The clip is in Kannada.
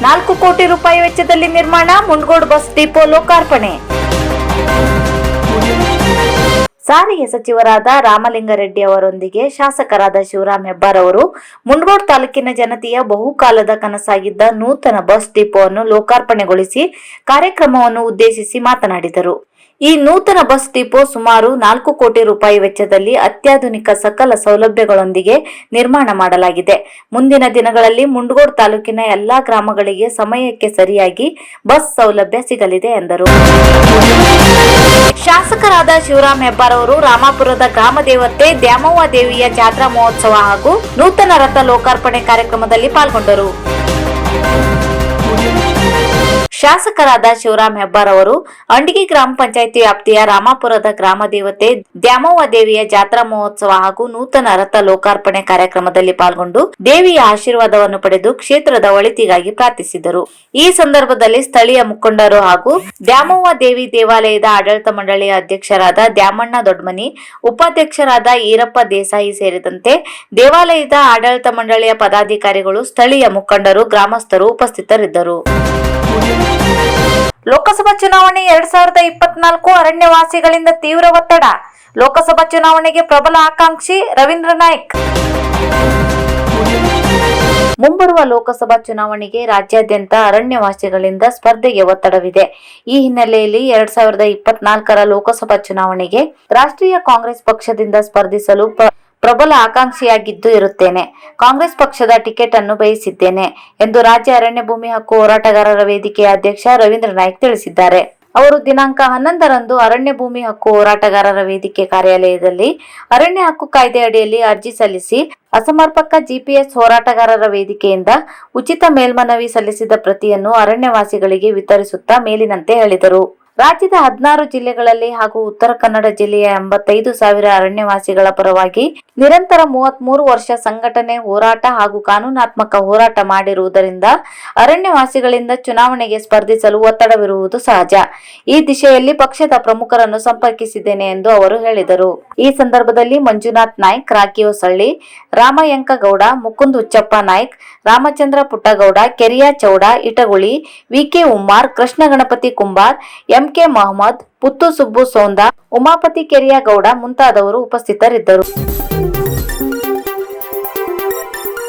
4 ಕೋಟಿ ರೂಪಾಯಿ ವೆಚ್ಚದಲ್ಲಿ ನಿರ್ಮಾಣ ಮುಂಡಗೋಡ್ ಬಸ್ ಡಿಪೋ ಲೋಕಾರ್ಪಣೆ. ಸಾರಿಗೆ ಸಚಿವರಾದ ರಾಮಲಿಂಗಾರೆಡ್ಡಿ ಅವರೊಂದಿಗೆ ಶಾಸಕರಾದ ಶಿವರಾಮ್ ಹೆಬ್ಬಾರ್ ಅವರು ಮುಂಡಗೋಡ್ ತಾಲೂಕಿನ ಜನತೆಯ ಬಹುಕಾಲದ ಕನಸಾಗಿದ್ದ ನೂತನ ಬಸ್ ಡಿಪೋ ಅನ್ನು ಲೋಕಾರ್ಪಣೆಗೊಳಿಸಿ ಕಾರ್ಯಕ್ರಮವನ್ನು ಉದ್ದೇಶಿಸಿ ಮಾತನಾಡಿದರು. ಈ ನೂತನ ಬಸ್ ಡಿಪೋ ಸುಮಾರು 4 ಕೋಟಿ ರೂಪಾಯಿ ವೆಚ್ಚದಲ್ಲಿ ಅತ್ಯಾಧುನಿಕ ಸಕಲ ಸೌಲಭ್ಯಗಳೊಂದಿಗೆ ನಿರ್ಮಾಣ ಮಾಡಲಾಗಿದೆ. ಮುಂದಿನ ದಿನಗಳಲ್ಲಿ ಮುಂಡಗೋಡ್ ತಾಲೂಕಿನ ಎಲ್ಲಾ ಗ್ರಾಮಗಳಿಗೆ ಸಮಯಕ್ಕೆ ಸರಿಯಾಗಿ ಬಸ್ ಸೌಲಭ್ಯ ಸಿಗಲಿದೆ ಎಂದರು. ಶಾಸಕರಾದ ಶಿವರಾಮ್ ಹೆಬ್ಬಾರ್ ಅವರು ರಾಮಾಪುರದ ಗ್ರಾಮ ದೇವತೆ ದ್ಯಾಮವ್ವ ದೇವಿಯ ಜಾತ್ರಾ ಮಹೋತ್ಸವ ಹಾಗೂ ನೂತನ ರಥ ಲೋಕಾರ್ಪಣೆ ಕಾರ್ಯಕ್ರಮದಲ್ಲಿ ಪಾಲ್ಗೊಂಡರು. ಶಾಸಕರಾದ ಶಿವರಾಮ್ ಹೆಬ್ಬಾರ್ ಅವರು ಅಂಡಿಗಿ ಗ್ರಾಮ ಪಂಚಾಯಿತಿ ವ್ಯಾಪ್ತಿಯ ರಾಮಾಪುರದ ಗ್ರಾಮ ದೇವತೆ ದ್ಯಾಮವ್ವ ದೇವಿಯ ಜಾತ್ರಾ ಮಹೋತ್ಸವ ಹಾಗೂ ನೂತನ ರಥ ಲೋಕಾರ್ಪಣೆ ಕಾರ್ಯಕ್ರಮದಲ್ಲಿ ಪಾಲ್ಗೊಂಡು ದೇವಿಯ ಆಶೀರ್ವಾದವನ್ನು ಪಡೆದು ಕ್ಷೇತ್ರದ ಒಳಿತಿಗಾಗಿ ಪ್ರಾರ್ಥಿಸಿದರು. ಈ ಸಂದರ್ಭದಲ್ಲಿ ಸ್ಥಳೀಯ ಮುಖಂಡರು ಹಾಗೂ ದ್ಯಾಮವ್ವ ದೇವಿ ದೇವಾಲಯದ ಆಡಳಿತ ಮಂಡಳಿಯ ಅಧ್ಯಕ್ಷರಾದ ದ್ಯಾಮಣ್ಣ ದೊಡ್ಮನಿ, ಉಪಾಧ್ಯಕ್ಷರಾದ ಈರಪ್ಪ ದೇಸಾಯಿ ಸೇರಿದಂತೆ ದೇವಾಲಯದ ಆಡಳಿತ ಮಂಡಳಿಯ ಪದಾಧಿಕಾರಿಗಳು, ಸ್ಥಳೀಯ ಮುಖಂಡರು, ಗ್ರಾಮಸ್ಥರು ಉಪಸ್ಥಿತರಿದ್ದರು. ಲೋಕಸಭಾ ಚುನಾವಣೆ 2024 ಅರಣ್ಯವಾಸಿಗಳಿಂದ ತೀವ್ರ ಒತ್ತಡ. ಲೋಕಸಭಾ ಚುನಾವಣೆಗೆ ಪ್ರಬಲ ಆಕಾಂಕ್ಷಿ ರವೀಂದ್ರ ನಾಯ್ಕ್. ಮುಂಬರುವ ಲೋಕಸಭಾ ಚುನಾವಣೆಗೆ ರಾಜ್ಯಾದ್ಯಂತ ಅರಣ್ಯವಾಸಿಗಳಿಂದ ಸ್ಪರ್ಧೆಗೆ ಒತ್ತಡವಿದೆ. ಈ ಹಿನ್ನೆಲೆಯಲ್ಲಿ 2024 ಲೋಕಸಭಾ ಚುನಾವಣೆಗೆ ರಾಷ್ಟ್ರೀಯ ಕಾಂಗ್ರೆಸ್ ಪಕ್ಷದಿಂದ ಸ್ಪರ್ಧಿಸಲು ಪ್ರಬಲ ಆಕಾಂಕ್ಷಿಯಾಗಿದ್ದು ಇರುತ್ತೇನೆ. ಕಾಂಗ್ರೆಸ್ ಪಕ್ಷದ ಟಿಕೆಟ್ ಅನ್ನು ಬಯಸಿದ್ದೇನೆ ಎಂದು ರಾಜ್ಯ ಅರಣ್ಯ ಭೂಮಿ ಹಕ್ಕು ಹೋರಾಟಗಾರರ ವೇದಿಕೆಯ ಅಧ್ಯಕ್ಷ ರವೀಂದ್ರ ನಾಯ್ಕ್ ತಿಳಿಸಿದ್ದಾರೆ. ಅವರು ದಿನಾಂಕ 11ರಂದು ಅರಣ್ಯ ಭೂಮಿ ಹಕ್ಕು ಹೋರಾಟಗಾರರ ವೇದಿಕೆ ಕಾರ್ಯಾಲಯದಲ್ಲಿ ಅರಣ್ಯ ಹಕ್ಕು ಕಾಯ್ದೆ ಅಡಿಯಲ್ಲಿ ಅರ್ಜಿ ಸಲ್ಲಿಸಿ ಅಸಮರ್ಪಕ ಜಿಪಿಎಸ್ ಹೋರಾಟಗಾರರ ವೇದಿಕೆಯಿಂದ ಉಚಿತ ಮೇಲ್ಮನವಿ ಸಲ್ಲಿಸಿದ ಪ್ರತಿಯನ್ನು ಅರಣ್ಯವಾಸಿಗಳಿಗೆ ವಿತರಿಸುತ್ತಾ ಮೇಲಿನಂತೆ ಹೇಳಿದರು. ರಾಜ್ಯದ 16 ಜಿಲ್ಲೆಗಳಲ್ಲಿ ಹಾಗೂ ಉತ್ತರ ಕನ್ನಡ ಜಿಲ್ಲೆಯ 85,000 ಅರಣ್ಯವಾಸಿಗಳ ಪರವಾಗಿ ನಿರಂತರ 33 ವರ್ಷ ಸಂಘಟನೆ, ಹೋರಾಟ ಹಾಗೂ ಕಾನೂನಾತ್ಮಕ ಹೋರಾಟ ಮಾಡಿರುವುದರಿಂದ ಅರಣ್ಯವಾಸಿಗಳಿಂದ ಚುನಾವಣೆಗೆ ಸ್ಪರ್ಧಿಸಲು ಒತ್ತಡವಿರುವುದು ಸಹಜ. ಈ ದಿಶೆಯಲ್ಲಿ ಪಕ್ಷದ ಪ್ರಮುಖರನ್ನು ಸಂಪರ್ಕಿಸಿದ್ದೇನೆ ಎಂದು ಅವರು ಹೇಳಿದರು. ಈ ಸಂದರ್ಭದಲ್ಲಿ ಮಂಜುನಾಥ್ ನಾಯ್ಕ್, ರಾಕಿ ಹೊಸಳ್ಳಿ, ರಾಮಯಂಕಗೌಡ, ಮುಕುಂದ್ ಹುಚ್ಚಪ್ಪ ನಾಯ್ಕ್, ರಾಮಚಂದ್ರ ಪುಟ್ಟಗೌಡ, ಕೆರಿಯಾ ಚೌಡ, ಇಟಗುಳಿ, ವಿಕೆ ಉಮ್ಮಾರ್, ಕೃಷ್ಣ ಗಣಪತಿ ಕುಂಬಾರ್, ಎಂಕೆ ಮಹಮ್ಮದ್, ಪುತ್ತು ಸುಬ್ಬು ಸೋಂದ, ಉಮಾಪತಿ ಕೆರಿಯಾ ಗೌಡ ಮುಂತಾದವರು ಉಪಸ್ಥಿತರಿದ್ದರು.